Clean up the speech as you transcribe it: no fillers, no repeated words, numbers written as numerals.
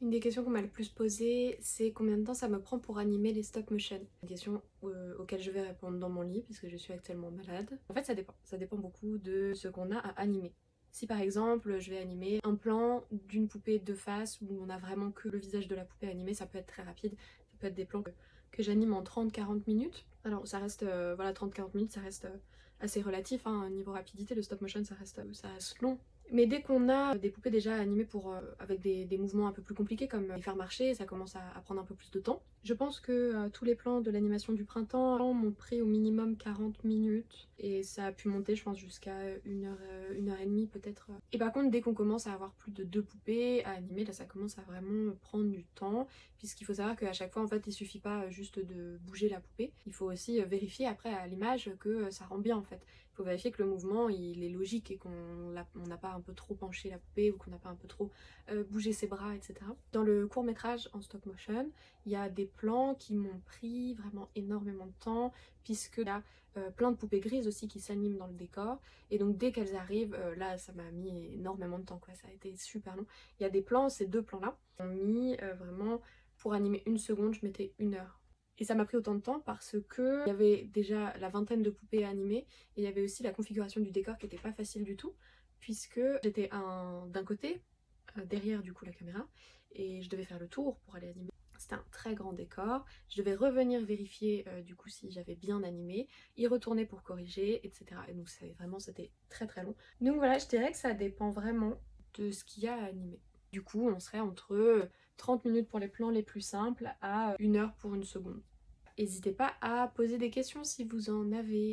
Une des questions qu'on m'a le plus posée, c'est combien de temps ça me prend pour animer les stop motion. Une question auxquelles je vais répondre dans mon lit puisque je suis actuellement malade. En fait, ça dépend. Ça dépend beaucoup de ce qu'on a à animer. Si par exemple, je vais animer un plan d'une poupée de face où on a vraiment que le visage de la poupée animé, ça peut être très rapide. Ça peut être des plans que j'anime en 30-40 minutes. Alors ça reste, voilà, 30-40 minutes, ça reste assez relatif, hein. Niveau rapidité, le stop motion, ça reste long. Mais dès qu'on a des poupées déjà animées avec des mouvements un peu plus compliqués comme les faire marcher, ça commence à prendre un peu plus de temps. Je pense que tous les plans de l'animation du printemps m'ont pris au minimum 40 minutes et ça a pu monter je pense jusqu'à une heure et demie peut-être. Et par contre dès qu'on commence à avoir plus de deux poupées à animer, là ça commence à vraiment prendre du temps puisqu'il faut savoir qu'à chaque fois en fait il suffit pas juste de bouger la poupée, il faut aussi vérifier après à l'image que ça rend bien en fait. Il faut vérifier que le mouvement il est logique et qu'on n'a pas un peu trop penché la poupée ou qu'on n'a pas un peu trop bougé ses bras, etc. Dans le court métrage en stop motion, il y a des plans qui m'ont pris vraiment énormément de temps puisque il y a plein de poupées grises aussi qui s'animent dans le décor et donc dès qu'elles arrivent, là ça m'a mis énormément de temps quoi, ça a été super long. Il y a des plans, ces deux plans là, ont mis vraiment pour animer une seconde, je mettais une heure. Et ça m'a pris autant de temps parce que il y avait déjà la vingtaine de poupées à animer et il y avait aussi la configuration du décor qui était pas facile du tout puisque j'étais d'un côté, derrière du coup la caméra, et je devais faire le tour pour aller animer. C'était un très grand décor, je devais revenir vérifier du coup si j'avais bien animé, y retourner pour corriger, etc. Et donc c'était très très long. Donc voilà, je dirais que ça dépend vraiment de ce qu'il y a à animer. Du coup, on serait entre 30 minutes pour les plans les plus simples à une heure pour une seconde. N'hésitez pas à poser des questions si vous en avez.